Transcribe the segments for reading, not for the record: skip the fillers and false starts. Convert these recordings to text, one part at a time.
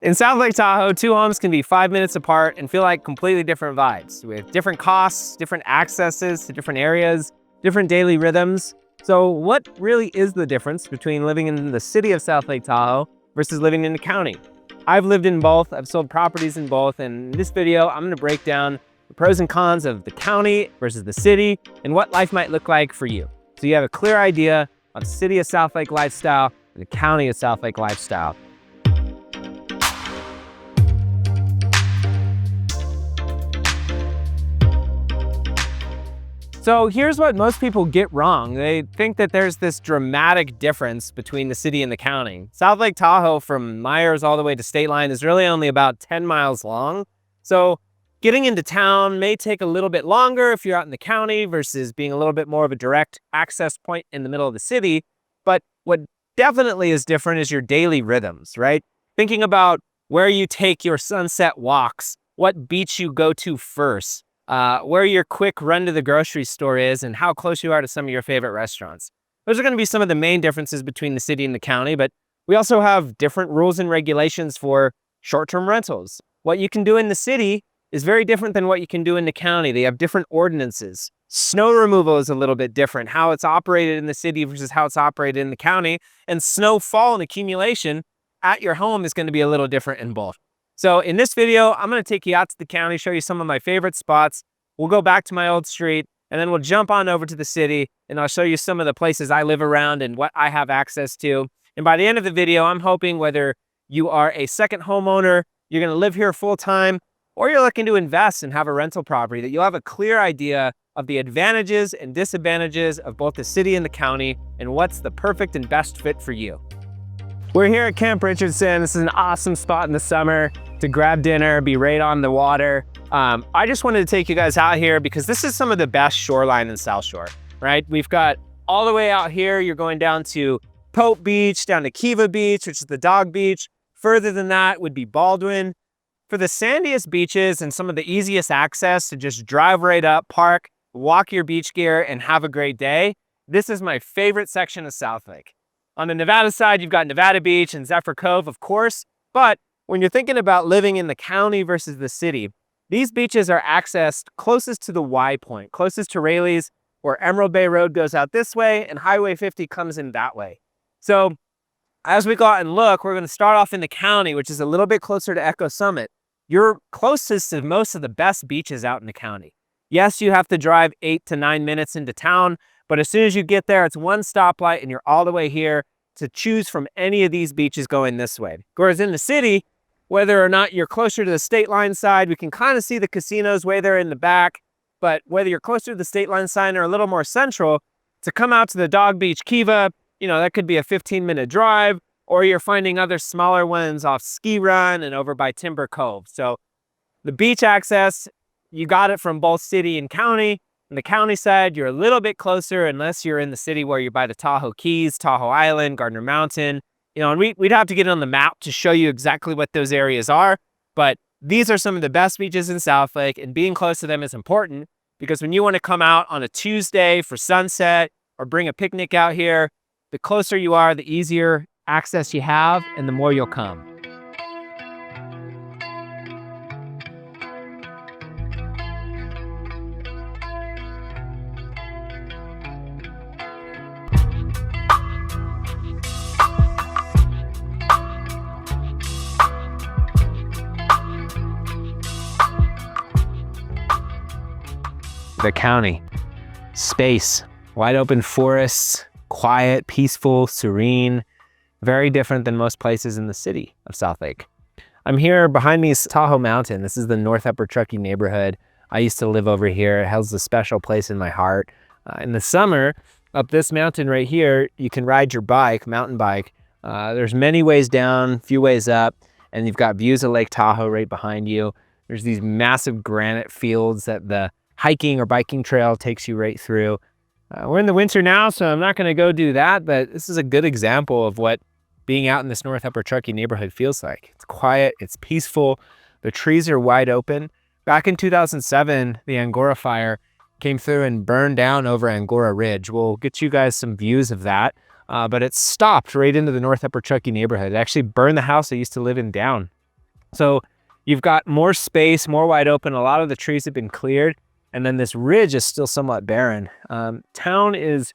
In South Lake Tahoe, two homes can be 5 minutes apart and feel like completely different vibes with different costs, different accesses to different areas, different daily rhythms. So what really is the difference between living in the city of South Lake Tahoe versus living in the county? I've lived in both, I've sold properties in both, and in this video, I'm gonna break down the pros and cons of the county versus the city and what life might look like for you. So you have a clear idea of the city of South Lake lifestyle and the county of South Lake lifestyle. So here's what most people get wrong. They think that there's this dramatic difference between the city and the county. South Lake Tahoe from Meyers all the way to State Line is really only about 10 miles long. So getting into town may take a little bit longer if you're out in the county versus being a little bit more of a direct access point in the middle of the city. But what definitely is different is your daily rhythms, right? Thinking about where you take your sunset walks, what beach you go to first, where your quick run to the grocery store is, and how close you are to some of your favorite restaurants. Those are going to be some of the main differences between the city and the county, but we also have different rules and regulations for short-term rentals. What you can do in the city is very different than what you can do in the county. They have different ordinances. Snow removal is a little bit different, how it's operated in the city versus how it's operated in the county, and snowfall and accumulation at your home is going to be a little different in both. So in this video, I'm going to take you out to the county, show you some of my favorite spots. We'll go back to my old street, and then we'll jump on over to the city, and I'll show you some of the places I live around and what I have access to. And by the end of the video, I'm hoping whether you are a second homeowner, you're going to live here full time, or you're looking to invest and have a rental property, that you'll have a clear idea of the advantages and disadvantages of both the city and the county, and what's the perfect and best fit for you. We're here at Camp Richardson. This is an awesome spot in the summer to grab dinner, be right on the water. I just wanted to take you guys out here because this is some of the best shoreline in South Shore, right? We've got all the way out here, you're going down to Pope Beach, down to Kiva Beach, which is the dog beach. Further than that would be Baldwin. For the sandiest beaches and some of the easiest access to just drive right up, park, walk your beach gear, and have a great day, this is my favorite section of South Lake. On the Nevada side, you've got Nevada Beach and Zephyr Cove, of course, but when you're thinking about living in the county versus the city, these beaches are accessed closest to the Y point, closest to Rayleigh's, where Emerald Bay Road goes out this way and Highway 50 comes in that way. So as we go out and look, we're going to start off in the county, which is a little bit closer to Echo Summit. You're closest to most of the best beaches out in the county. Yes, you have to drive 8 to 9 minutes into town, but as soon as you get there, it's one stoplight and you're all the way here to choose from any of these beaches going this way. Whereas in the city, whether or not you're closer to the State Line side, we can kind of see the casinos way there in the back, but whether you're closer to the State Line side or a little more central, to come out to the Dog Beach Kiva, that could be a 15-minute drive, or you're finding other smaller ones off Ski Run and over by Timber Cove. So the beach access, you got it from both city and county. On the county side, you're a little bit closer unless you're in the city where you're by the Tahoe Keys, Tahoe Island, Gardner Mountain. And we'd have to get on the map to show you exactly what those areas are. But these are some of the best beaches in South Lake, and being close to them is important because when you want to come out on a Tuesday for sunset or bring a picnic out here, the closer you are, the easier access you have and the more you'll come. The county, space, wide open forests, quiet, peaceful, serene, very different than most places in the city of South Lake. I'm here behind me is Tahoe Mountain. This is the North Upper Truckee neighborhood. I used to live over here. It holds a special place in my heart. In the summer, up this mountain right here, you can ride your bike, mountain bike. There's many ways down, few ways up, and you've got views of Lake Tahoe right behind you. There's these massive granite fields that the hiking or biking trail takes you right through. We're in the winter now, so I'm not going to go do that, but this is a good example of what being out in this North Upper Truckee neighborhood feels like. It's quiet, it's peaceful, the trees are wide open. Back in 2007, the Angora fire came through and burned down over Angora Ridge. We'll get you guys some views of that, but it stopped right into the North Upper Truckee neighborhood. It actually burned the house I used to live in down. So you've got more space, more wide open. A lot of the trees have been cleared, and then this ridge is still somewhat barren. Town is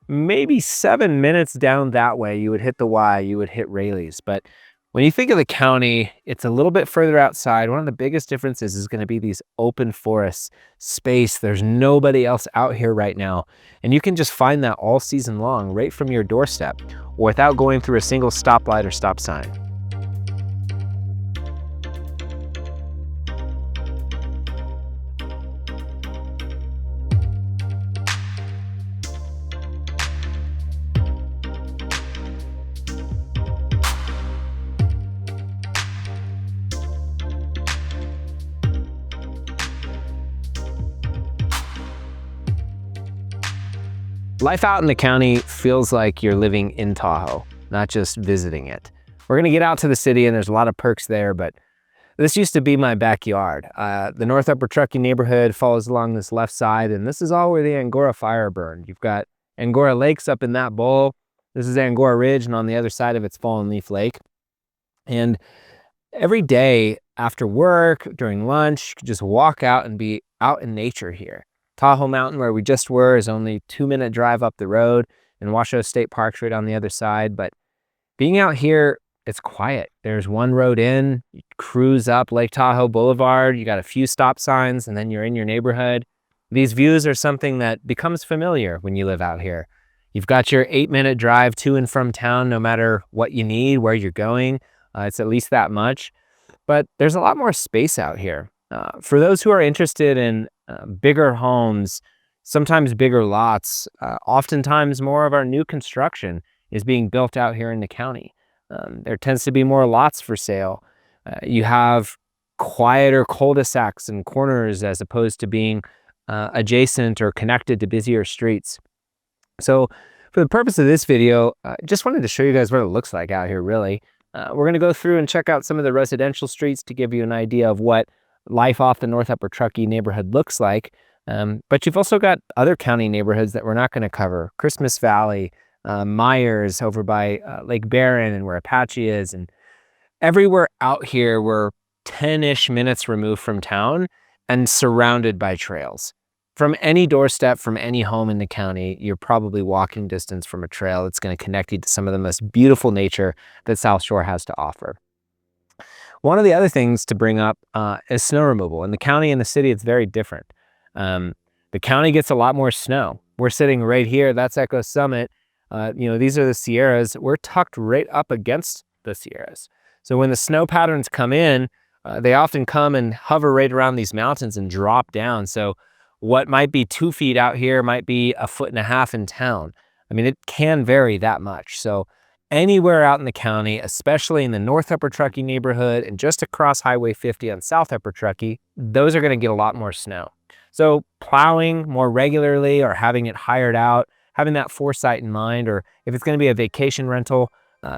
maybe 7 minutes down that way. You would hit the Y, you would hit Rayleigh's. But when you think of the county, it's a little bit further outside. One of the biggest differences is going to be these open forests, space. There's nobody else out here right now. And you can just find that all season long, right from your doorstep, without going through a single stoplight or stop sign. Life out in the county feels like you're living in Tahoe, not just visiting it. We're gonna get out to the city and there's a lot of perks there, but this used to be my backyard. The North Upper Truckee neighborhood follows along this left side, and this is all where the Angora fire burned. You've got Angora Lakes up in that bowl. This is Angora Ridge, and on the other side of it's Fallen Leaf Lake. And every day after work, during lunch, you could just walk out and be out in nature here. Tahoe Mountain, where we just were, is only 2-minute drive up the road, and Washoe State Park's right on the other side. But being out here, it's quiet. There's one road in, you cruise up Lake Tahoe Boulevard, you got a few stop signs, and then you're in your neighborhood. These views are something that becomes familiar when you live out here. You've got your 8-minute drive to and from town, no matter what you need, where you're going. It's at least that much. But there's a lot more space out here. For those who are interested in bigger homes, sometimes bigger lots, oftentimes more of our new construction is being built out here in the county. There tends to be more lots for sale. You have quieter cul-de-sacs and corners as opposed to being adjacent or connected to busier streets. So for the purpose of this video, I just wanted to show you guys what it looks like out here, really. We're going to go through and check out some of the residential streets to give you an idea of what life off the North Upper Truckee neighborhood looks like. But you've also got other county neighborhoods that we're not going to cover. Christmas Valley, Meyers over by Lake Barron and where Apache is. And everywhere out here, we're 10-ish minutes removed from town and surrounded by trails. From any doorstep, from any home in the county, you're probably walking distance from a trail that's going to connect you to some of the most beautiful nature that South Shore has to offer. One of the other things to bring up is snow removal. In the county and the city, it's very different. The county gets a lot more snow. We're sitting right here. That's Echo Summit. These are the Sierras. We're tucked right up against the Sierras. So when the snow patterns come in, they often come and hover right around these mountains and drop down. So what might be 2 feet out here might be 1.5 feet in town. I mean, it can vary that much. So anywhere out in the county, especially in the North Upper Truckee neighborhood and just across Highway 50 on South Upper Truckee, those are going to get a lot more snow. So plowing more regularly or having it hired out, having that foresight in mind, or if it's going to be a vacation rental,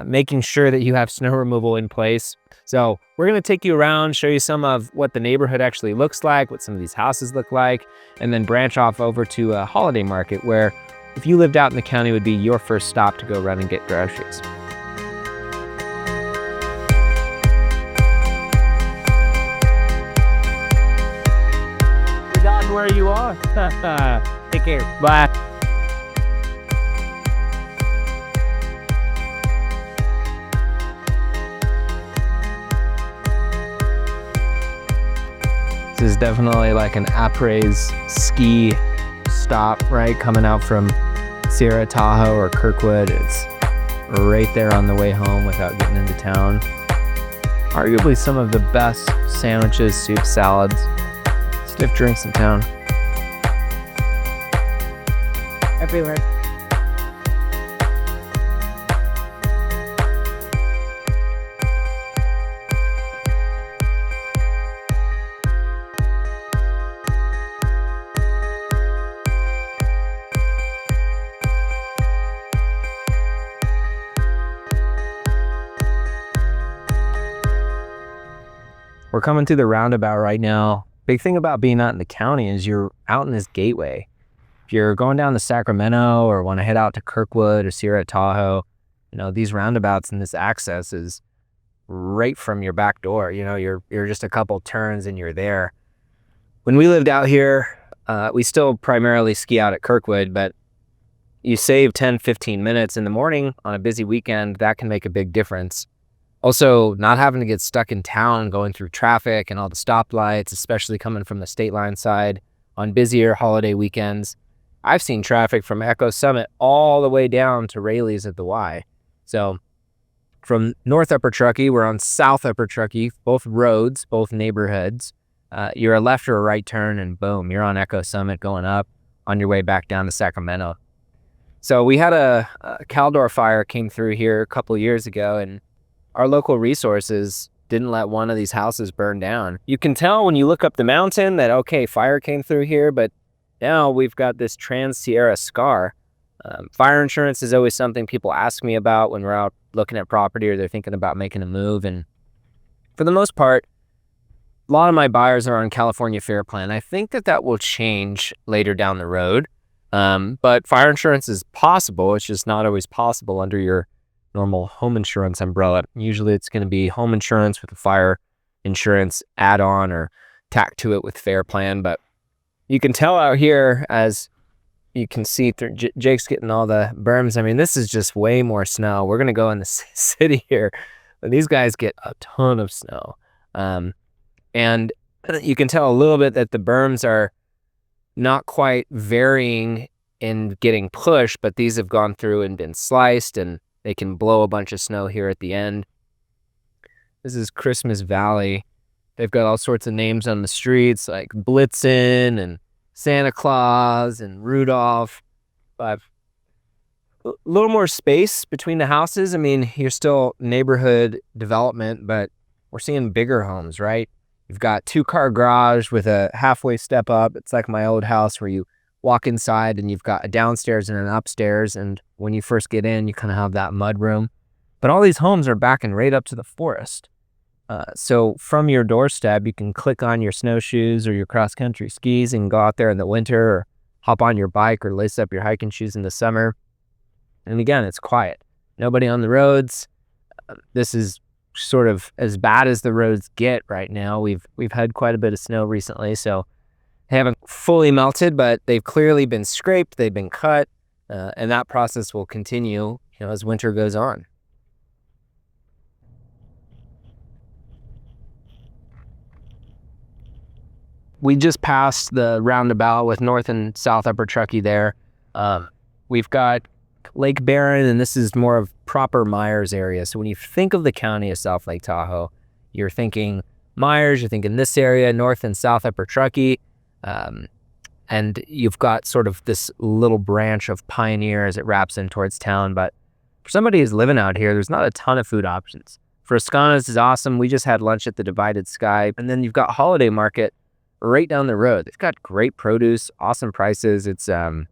making sure that you have snow removal in place. So we're going to take you around, show you some of what the neighborhood actually looks like, what some of these houses look like, and then branch off over to a holiday market where if you lived out in the county, would be your first stop to go run and get groceries. Forgotten where you are. Take care. Bye. This is definitely like an après ski stop, right? Coming out from Sierra Tahoe or Kirkwood. It's right there on the way home without getting into town. Arguably some of the best sandwiches, soup, salads, stiff drinks in town. Everywhere. We're coming through the roundabout right now. Big thing about being out in the county is you're out in this gateway. If you're going down to Sacramento or want to head out to Kirkwood or Sierra Tahoe, these roundabouts and this access is right from your back door. You know, you're just a couple turns and you're there. When we lived out here, we still primarily ski out at Kirkwood, but you save 10, 15 minutes in the morning on a busy weekend. That can make a big difference. Also, not having to get stuck in town going through traffic and all the stoplights, especially coming from the state line side on busier holiday weekends. I've seen traffic from Echo Summit all the way down to Rayleigh's at the Y. So from North Upper Truckee, we're on South Upper Truckee, both roads, both neighborhoods. You're a left or a right turn and boom, you're on Echo Summit going up on your way back down to Sacramento. So we had a Caldor fire came through here a couple years ago, and our local resources didn't let one of these houses burn down. You can tell when you look up the mountain that, okay, fire came through here, but now we've got this Trans-Sierra scar. Fire insurance is always something people ask me about when we're out looking at property or they're thinking about making a move. And for the most part, a lot of my buyers are on California Fair Plan. I think that will change later down the road. But fire insurance is possible. It's just not always possible under your normal home insurance umbrella. Usually it's going to be home insurance with a fire insurance add-on or tacked to it with Fair Plan. But you can tell out here, as you can see through Jake's getting all the berms. I mean, this is just way more snow. We're going to go in the city here, but these guys get a ton of snow. And you can tell a little bit that the berms are not quite varying in getting pushed, but these have gone through and been sliced, and they can blow a bunch of snow here at the end. This is Christmas Valley. They've got all sorts of names on the streets like Blitzen and Santa Claus and Rudolph. But a little more space between the houses. I mean, you're still neighborhood development, but we're seeing bigger homes, right? You've got 2-car garage with a halfway step up. It's like my old house where you walk inside and you've got a downstairs and an upstairs. And when you first get in, you kind of have that mud room. But all these homes are backing right up to the forest. So from your doorstep, you can click on your snowshoes or your cross-country skis and go out there in the winter, or hop on your bike or lace up your hiking shoes in the summer. And again, it's quiet. Nobody on the roads. This is sort of as bad as the roads get right now. We've had quite a bit of snow recently, so they haven't fully melted, but they've clearly been scraped, they've been cut, and that process will continue, as winter goes on. We just passed the roundabout with North and South Upper Truckee there. We've got Lake Barron, and this is more of proper Meyers area. So when you think of the county of South Lake Tahoe, you're thinking Meyers, you're thinking this area, North and South Upper Truckee, and you've got sort of this little branch of Pioneer as it wraps in towards town. But for somebody who's living out here, there's not a ton of food options. Frascano's is awesome. We just had lunch at the Divided Sky. And then you've got Holiday Market right down the road. They've got great produce, awesome prices. It's a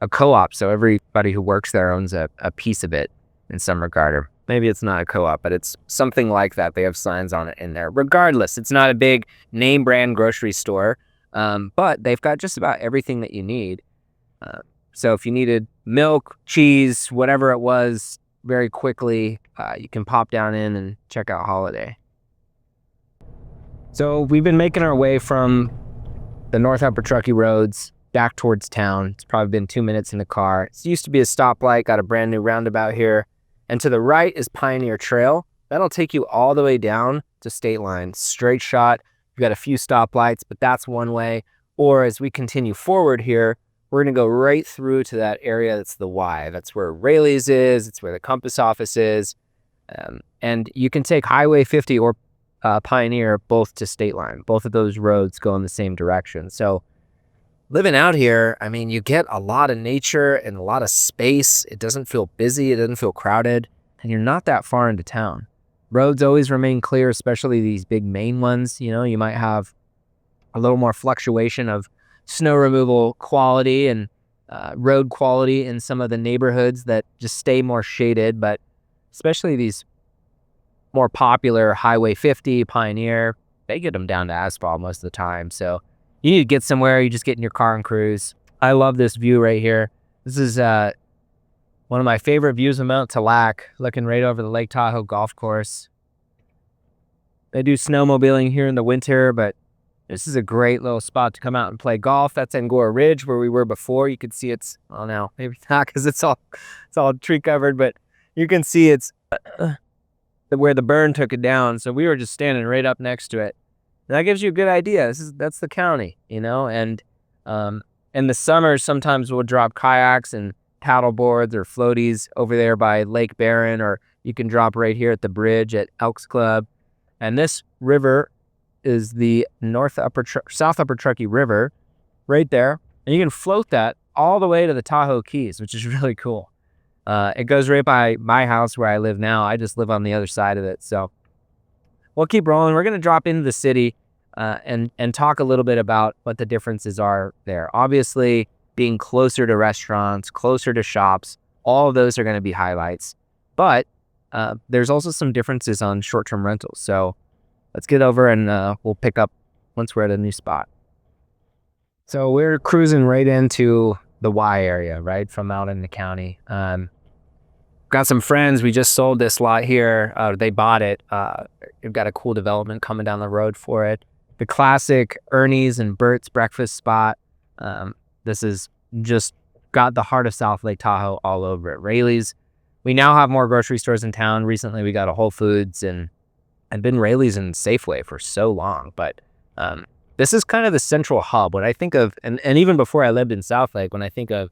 co-op, so everybody who works there owns a piece of it in some regard. Or maybe it's not a co-op, but it's something like that. They have signs on it in there. Regardless, it's not a big name brand grocery store, but they've got just about everything that you need. So if you needed milk, cheese, whatever it was, very quickly, you can pop down in and check out Holiday. So we've been making our way from the North Upper Truckee roads back towards town. It's probably been 2 minutes in the car. It used to be a stoplight, got a brand new roundabout here. And to the right is Pioneer Trail. That'll take you all the way down to State Line. Straight shot. You've got a few stoplights, but that's one way. Or as we continue forward here, we're going to go right through to that area that's the Y. That's where Rayleigh's is. It's where the Compass office is. And you can take Highway 50 or Pioneer both to State Line. Both of those roads go in the same direction. So living out here, I mean, you get a lot of nature and a lot of space. It doesn't feel busy. It doesn't feel crowded. And you're not that far into town. Roads always remain clear, especially these big main ones. You might have a little more fluctuation of snow removal quality and road quality in some of the neighborhoods that just stay more shaded. But especially these more popular Highway 50, Pioneer, they get them down to asphalt most of the time. So you need to get somewhere, you just get in your car and cruise. I love this view right here. This is one of my favorite views of Mount Talac, looking right over the Lake Tahoe golf course. They do snowmobiling here in the winter, but this is a great little spot to come out and play golf. That's Angora Ridge where we were before. You can see it's, well, now maybe not because it's all tree covered, but you can see it's where the burn took it down. So we were just standing right up next to it. And that gives you a good idea. That's the county, you know. And in the summer, sometimes we'll drop kayaks and paddle boards or floaties over there by Lake Barron, or you can drop right here at the bridge at Elks Club. And this river is the South Upper Truckee River right there. And you can float that all the way to the Tahoe Keys, which is really cool. It goes right by my house where I live now. I just live on the other side of it. So we'll keep rolling. We're going to drop into the city and talk a little bit about what the differences are there. Obviously, being closer to restaurants, closer to shops, all of those are going to be highlights. But there's also some differences on short-term rentals. So let's get over and we'll pick up once we're at a new spot. So we're cruising right into the Y area, right, from out in the county. Got some friends. We just sold this lot here. They bought it. We've got a cool development coming down the road for it. The classic Ernie's and Bert's breakfast spot. This is just got the heart of South Lake Tahoe all over it. Rayleigh's. We now have more grocery stores in town. Recently, we got a Whole Foods and been Rayleigh's and Safeway for so long. But this is kind of the central hub. When I think of, and even before I lived in South Lake, when I think of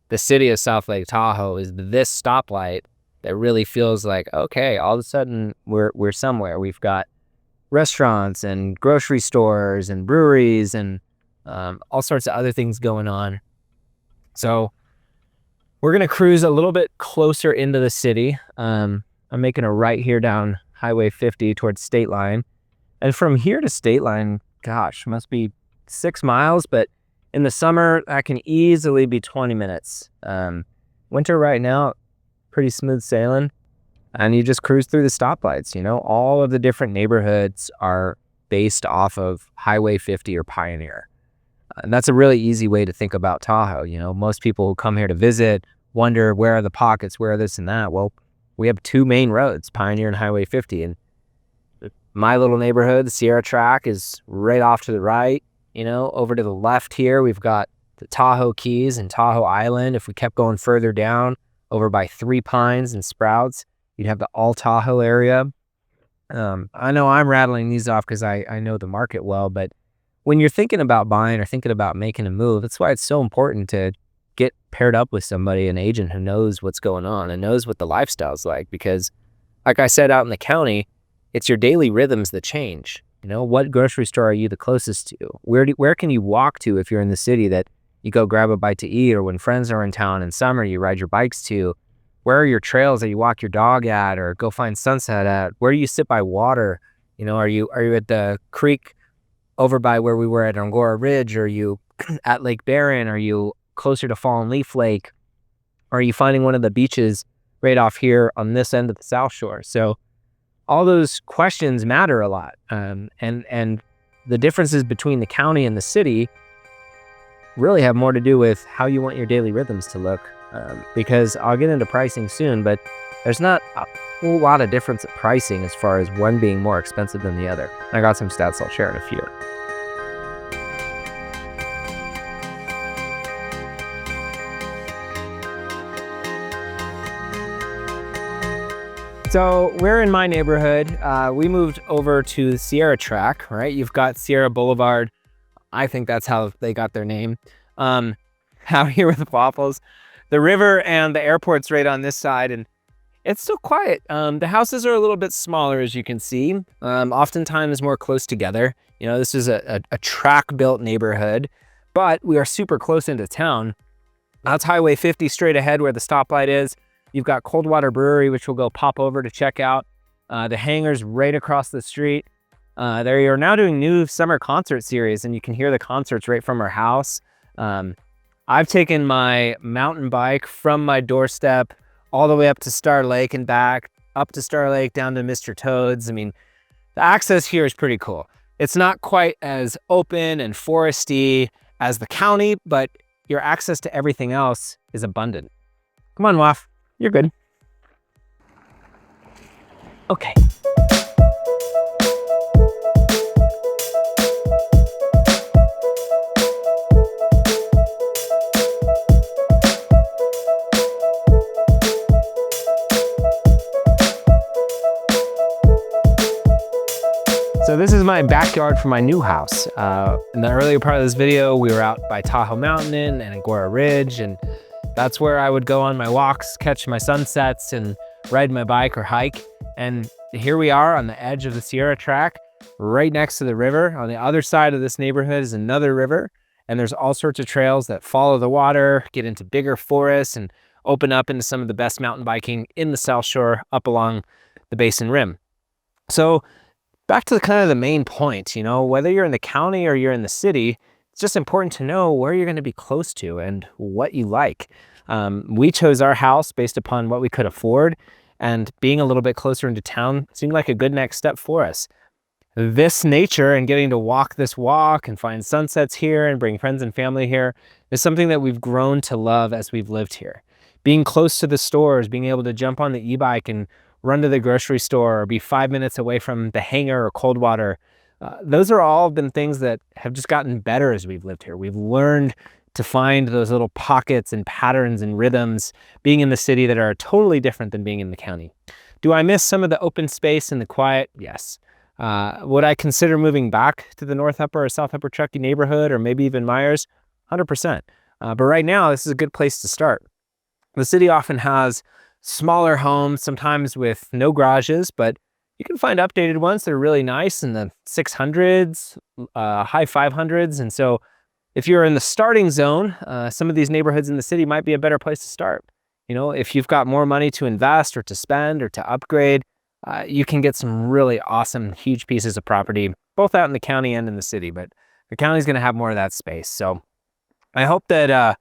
the city of South Lake Tahoe, is this stoplight that really feels like, okay, all of a sudden we're somewhere. We've got restaurants and grocery stores and breweries and all sorts of other things going on. So we're going to cruise a little bit closer into the city. I'm making a right here down Highway 50 towards State Line. And from here to State Line, gosh, must be 6 miles. But in the summer, that can easily be 20 minutes. Winter right now, pretty smooth sailing. And you just cruise through the stoplights, you know. All of the different neighborhoods are based off of Highway 50 or Pioneer. And that's a really easy way to think about Tahoe. You know, most people who come here to visit wonder, where are the pockets, where are this and that? Well, we have two main roads, Pioneer and Highway 50. And my little neighborhood, the Sierra Track, is right off to the right. You know, over to the left here, we've got the Tahoe Keys and Tahoe Island. If we kept going further down, over by Three Pines and Sprouts, you'd have the All Tahoe area. I know I'm rattling these off because I know the market well, but when you're thinking about buying or thinking about making a move, that's why it's so important to get paired up with somebody, an agent who knows what's going on and knows what the lifestyle's like. Because like I said, out in the county, it's your daily rhythms that change. You know, what grocery store are you the closest to? Where can you walk to if you're in the city that you go grab a bite to eat, or when friends are in town in summer, you ride your bikes to? Where are your trails that you walk your dog at or go find sunset at? Where do you sit by water? You know, are you at the creek over by where we were at Angora Ridge? Are you at Lake Barron? Are you closer to Fallen Leaf Lake? Are you finding one of the beaches right off here on this end of the South Shore? So all those questions matter a lot. And the differences between the county and the city really have more to do with how you want your daily rhythms to look. Because I'll get into pricing soon, but there's not a whole lot of difference in pricing as far as one being more expensive than the other. I got some stats I'll share in a few. So we're in my neighborhood. We moved over to the Sierra Track, right? You've got Sierra Boulevard. I think that's how they got their name. Out here with the waffles. The river and the airport's right on this side, and it's still quiet. The houses are a little bit smaller, as you can see, oftentimes more close together. You know, this is a track-built neighborhood, but we are super close into town. That's Highway 50 straight ahead where the stoplight is. You've got Coldwater Brewery, which we'll go pop over to check out. The Hangar's right across the street. They are now doing new summer concert series, and you can hear the concerts right from our house. I've taken my mountain bike from my doorstep all the way up to Star Lake and back, up to Star Lake, down to Mr. Toad's. I mean, the access here is pretty cool. It's not quite as open and foresty as the county, but your access to everything else is abundant. Come on, Waf, you're good. Okay. So this is my backyard for my new house. In the earlier part of this video, we were out by Tahoe Mountain and Angora Ridge, and that's where I would go on my walks, catch my sunsets, and ride my bike or hike. And here we are on the edge of the Sierra Track, right next to the river. On the other side of this neighborhood is another river, and there's all sorts of trails that follow the water, get into bigger forests, and open up into some of the best mountain biking in the South Shore up along the Basin Rim. So back to kind of the main point, whether you're in the county or you're in the city, it's just important to know where you're going to be close to and what you like. We chose our house based upon what we could afford, and being a little bit closer into town seemed like a good next step for us. This nature and getting to walk this walk and find sunsets here and bring friends and family here is something that we've grown to love as we've lived here. Being close to the stores, being able to jump on the e-bike and run to the grocery store or be 5 minutes away from the hangar or Coldwater. Those are all been things that have just gotten better as we've lived here. We've learned to find those little pockets and patterns and rhythms being in the city that are totally different than being in the county. Do I miss some of the open space and the quiet? Yes. Would I consider moving back to the North Upper or South Upper Truckee neighborhood or maybe even Meyers? 100%. But right now, this is a good place to start. The city often has smaller homes, sometimes with no garages, but you can find updated ones that are really nice in the 600s, high 500s. And so if you're in the starting zone, some of these neighborhoods in the city might be a better place to start. If you've got more money to invest or to spend or to upgrade, you can get some really awesome, huge pieces of property, both out in the county and in the city, but the county's gonna have more of that space. So I hope that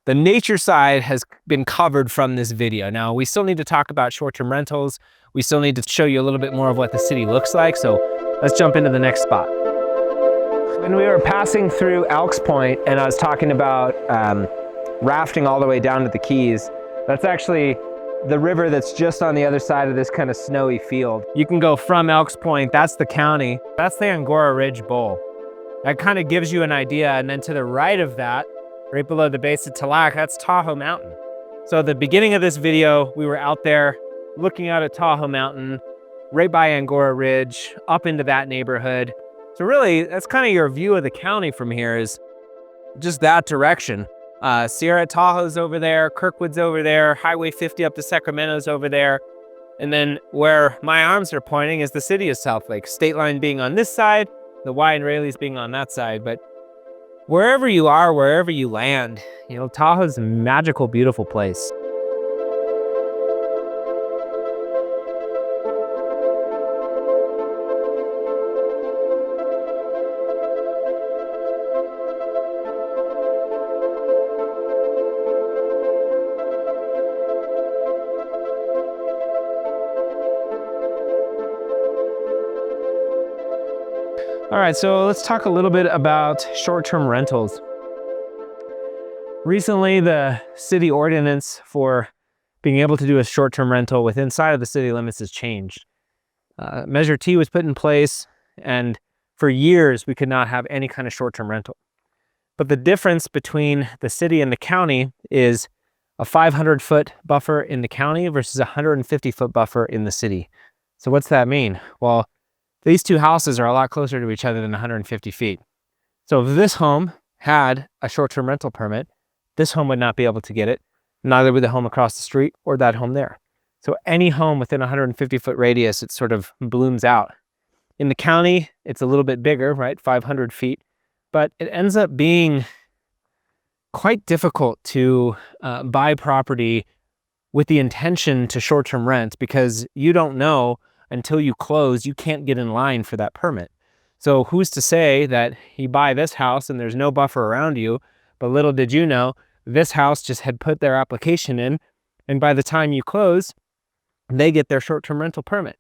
the nature side has been covered from this video. Now, we still need to talk about short-term rentals. We still need to show you a little bit more of what the city looks like. So let's jump into the next spot. When we were passing through Elks Point and I was talking about rafting all the way down to the Keys, that's actually the river that's just on the other side of this kind of snowy field. You can go from Elks Point, that's the county, that's the Angora Ridge Bowl. That kind of gives you an idea. And then to the right of that, right below the base of Tallac, that's Tahoe Mountain. So at the beginning of this video, we were out there looking out at Tahoe Mountain, right by Angora Ridge, up into that neighborhood. So really, that's kind of your view of the county from here, is just that direction. Sierra Tahoe's over there, Kirkwood's over there, Highway 50 up to Sacramento's over there. And then where my arms are pointing is the city of South Lake, State Line being on this side, the Y and Rayleigh's being on that side. But wherever you are, wherever you land, Tahoe's a magical, beautiful place. All right, so let's talk a little bit about short-term rentals. Recently, the city ordinance for being able to do a short-term rental within inside of the city limits has changed. Measure T was put in place, and for years, we could not have any kind of short-term rental. But the difference between the city and the county is a 500-foot buffer in the county versus a 150-foot buffer in the city. So what's that mean? Well, these two houses are a lot closer to each other than 150 feet. So if this home had a short-term rental permit, this home would not be able to get it. Neither would the home across the street or that home there. So any home within a 150-foot radius, it sort of blooms out. In the county, it's a little bit bigger, right? 500 feet. But it ends up being quite difficult to buy property with the intention to short-term rent, because you don't know until you close, you can't get in line for that permit. So who's to say that you buy this house and there's no buffer around you, but little did you know, this house just had put their application in, and by the time you close, they get their short-term rental permit.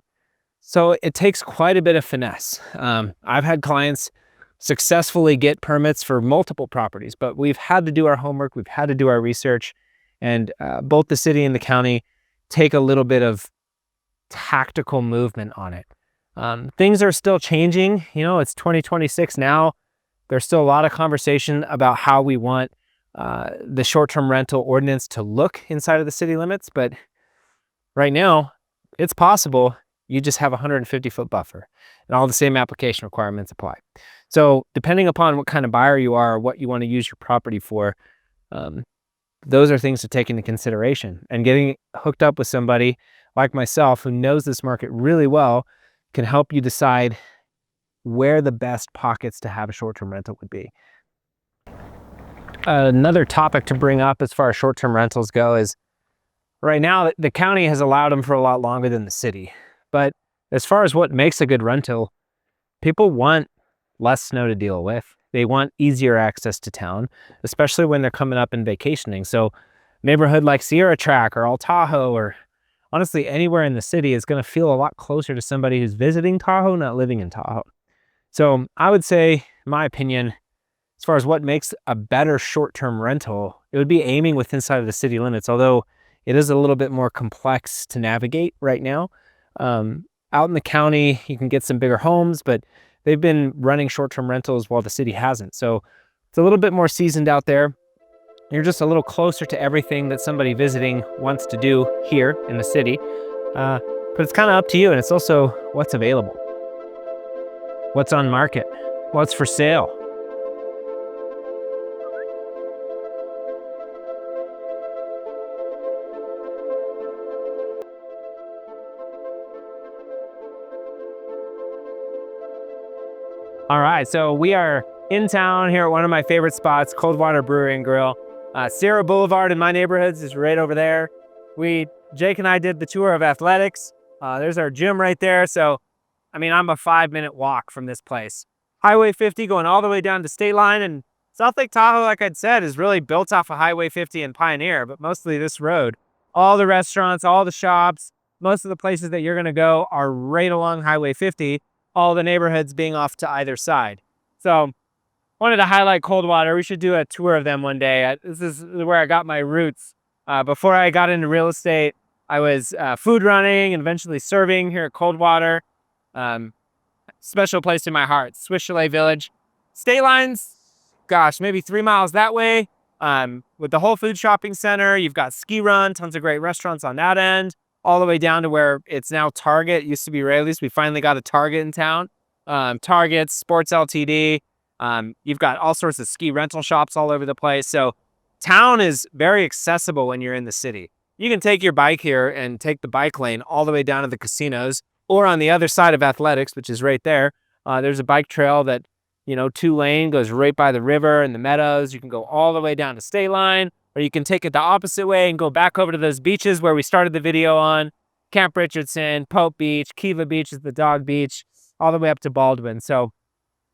So it takes quite a bit of finesse. I've had clients successfully get permits for multiple properties, but we've had to do our homework, we've had to do our research, and both the city and the county take a little bit of tactical movement on it. Things are still changing. It's 2026 now. There's still a lot of conversation about how we want the short-term rental ordinance to look inside of the city limits. But right now, it's possible you just have a 150-foot buffer, and all the same application requirements apply. So depending upon what kind of buyer you are or what you want to use your property for, those are things to take into consideration. And getting hooked up with somebody like myself who knows this market really well can help you decide where the best pockets to have a short-term rental would be. Another topic to bring up as far as short-term rentals go is right now the county has allowed them for a lot longer than the city. But as far as what makes a good rental, people want less snow to deal with. They want easier access to town, especially when they're coming up and vacationing. So neighborhood like Sierra Track or Old Tahoe or honestly anywhere in the city is going to feel a lot closer to somebody who's visiting Tahoe, not living in Tahoe. So I would say, in my opinion, as far as what makes a better short-term rental, it would be aiming within inside of the city limits, although it is a little bit more complex to navigate right now. Out in the county, you can get some bigger homes, but they've been running short-term rentals while the city hasn't. So it's a little bit more seasoned out there. You're just a little closer to everything that somebody visiting wants to do here in the city. But it's kind of up to you, and it's also what's available. What's on market? What's for sale? All right, so we are in town here at one of my favorite spots, Coldwater Brewery and Grill. Sierra Boulevard in my neighborhoods is right over there. Jake and I did the tour of athletics. There's our gym right there. So, I mean, I'm a 5-minute walk from this place. Highway 50 going all the way down to State Line, and South Lake Tahoe, like I'd said, is really built off of Highway 50 and Pioneer, but mostly this road. All the restaurants, all the shops, most of the places that you're gonna go are right along Highway 50, all the neighborhoods being off to either side. So wanted to highlight Coldwater. We should do a tour of them one day. This is where I got my roots. Before I got into real estate, I was food running and eventually serving here at Coldwater. Special place in my heart, Swiss Chalet Village. State Line's, gosh, maybe 3 miles that way. With the Whole Foods Shopping Center, you've got Ski Run, tons of great restaurants on that end, all the way down to where it's now Target. It used to be Raley's. We finally got a Target in town. Target, Sports LTD. You've got all sorts of ski rental shops all over the place. So town is very accessible when you're in the city. You can take your bike here and take the bike lane all the way down to the casinos, or on the other side of athletics, which is right there. There's a bike trail that, 2-lane goes right by the river and the meadows. You can go all the way down to State Line, or you can take it the opposite way and go back over to those beaches where we started the video on. Camp Richardson, Pope Beach, Kiva Beach is the dog beach, all the way up to Baldwin. So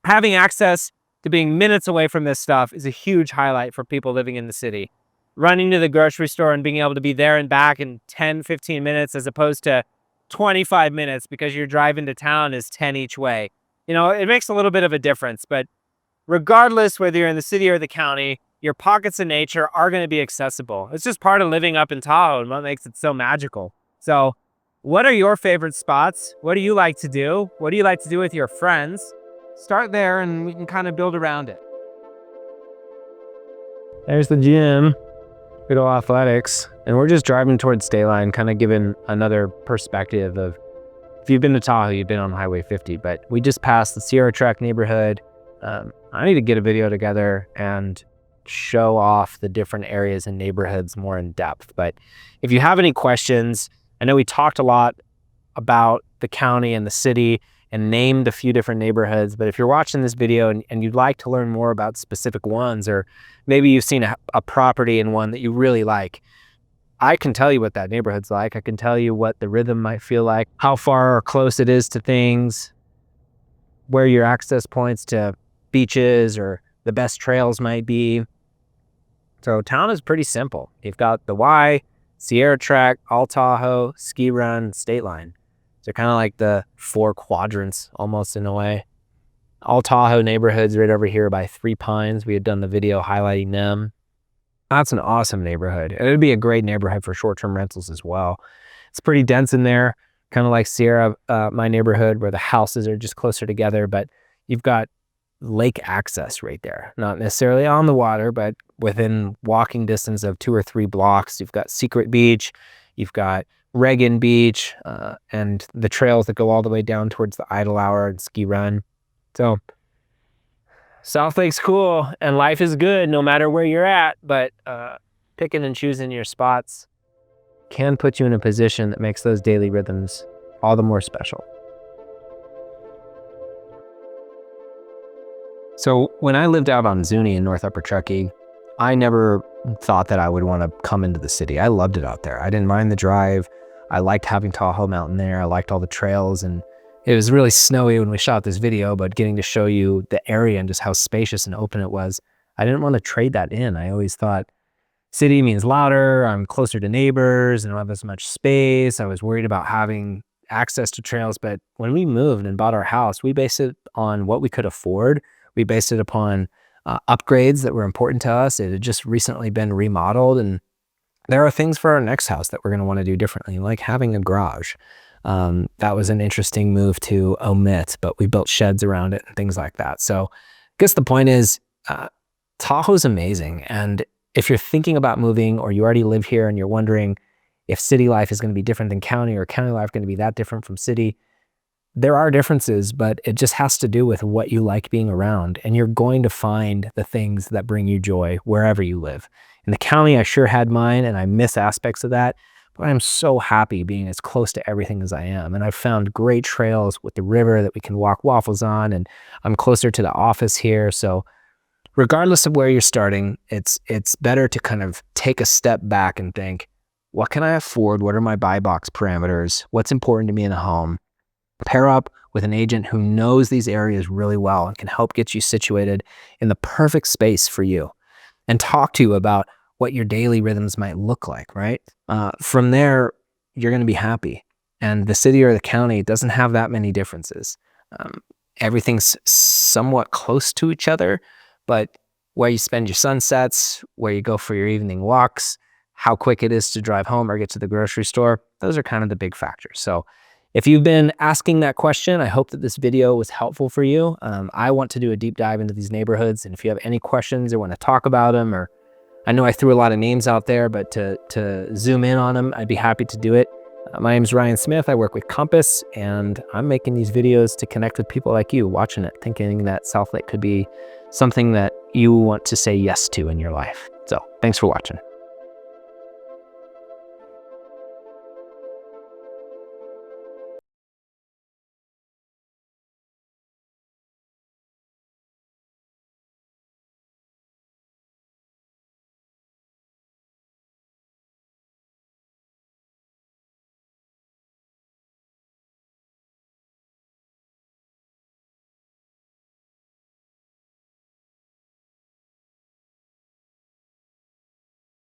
having access to being minutes away from this stuff is a huge highlight for people living in the city. Running to the grocery store and being able to be there and back in 10, 15 minutes as opposed to 25 minutes because your drive into town is 10 each way. It makes a little bit of a difference, but regardless whether you're in the city or the county, your pockets of nature are going to be accessible. It's just part of living up in Tahoe and what makes it so magical. So what are your favorite spots? What do you like to do? What do you like to do with your friends? Start there and we can kind of build around it. There's the gym, good old athletics. And we're just driving towards State Line, kind of giving another perspective of, if you've been to Tahoe, you've been on Highway 50, but we just passed the Sierra Track neighborhood. I need to get a video together and show off the different areas and neighborhoods more in depth. But if you have any questions, I know we talked a lot about the county and the city and named a few different neighborhoods, but if you're watching this video and you'd like to learn more about specific ones, or maybe you've seen a property in one that you really like, I can tell you what that neighborhood's like. I can tell you what the rhythm might feel like, how far or close it is to things, where your access points to beaches or the best trails might be. So town is pretty simple. You've got the Y, Sierra Track, Old Tahoe, Ski Run, State Line. So kind of like the 4 quadrants almost in a way. Old Tahoe neighborhood's right over here by 3 Pines. We had done the video highlighting them. That's an awesome neighborhood. It would be a great neighborhood for short-term rentals as well. It's pretty dense in there, kind of like Sierra, my neighborhood, where the houses are just closer together, but you've got lake access right there. Not necessarily on the water, but within walking distance of 2 or 3 blocks. You've got Secret Beach, you've got Reagan Beach, and the trails that go all the way down towards the Idle Hour and Ski Run. So South Lake's cool and life is good no matter where you're at, but picking and choosing your spots can put you in a position that makes those daily rhythms all the more special. So when I lived out on Zuni in North Upper Truckee, I never thought that I would want to come into the city. I loved it out there. I didn't mind the drive. I liked having Tahoe Mountain there. I liked all the trails, and it was really snowy when we shot this video, but getting to show you the area and just how spacious and open it was, I didn't want to trade that in. I always thought city means louder, I'm closer to neighbors, and I don't have as much space. I was worried about having access to trails, but when we moved and bought our house, we based it on what we could afford. We based it upon upgrades that were important to us. It had just recently been remodeled, and there are things for our next house that we're going to want to do differently, like having a garage. That was an interesting move to omit, but we built sheds around it and things like that. So I guess the point is, Tahoe's amazing. And if you're thinking about moving, or you already live here and you're wondering if city life is going to be different than county, or county life going to be that different from city, there are differences, but it just has to do with what you like being around. And you're going to find the things that bring you joy wherever you live. In the county, I sure had mine, and I miss aspects of that, but I'm so happy being as close to everything as I am. And I've found great trails with the river that we can walk waffles on, and I'm closer to the office here. So regardless of where you're starting, it's better to kind of take a step back and think, what can I afford? What are my buy box parameters? What's important to me in a home? Pair up with an agent who knows these areas really well and can help get you situated in the perfect space for you, and talk to you about what your daily rhythms might look like, right? From there, you're going to be happy. And the city or the county doesn't have that many differences. Everything's somewhat close to each other, but where you spend your sunsets, where you go for your evening walks, how quick it is to drive home or get to the grocery store, those are kind of the big factors. So if you've been asking that question, I hope that this video was helpful for you. I want to do a deep dive into these neighborhoods, and if you have any questions or want to talk about them, or I know I threw a lot of names out there, but to zoom in on them, I'd be happy to do it. My name is Ryan Smith. I work with Compass, and I'm making these videos to connect with people like you watching it, thinking that South Lake could be something that you want to say yes to in your life. So thanks for watching.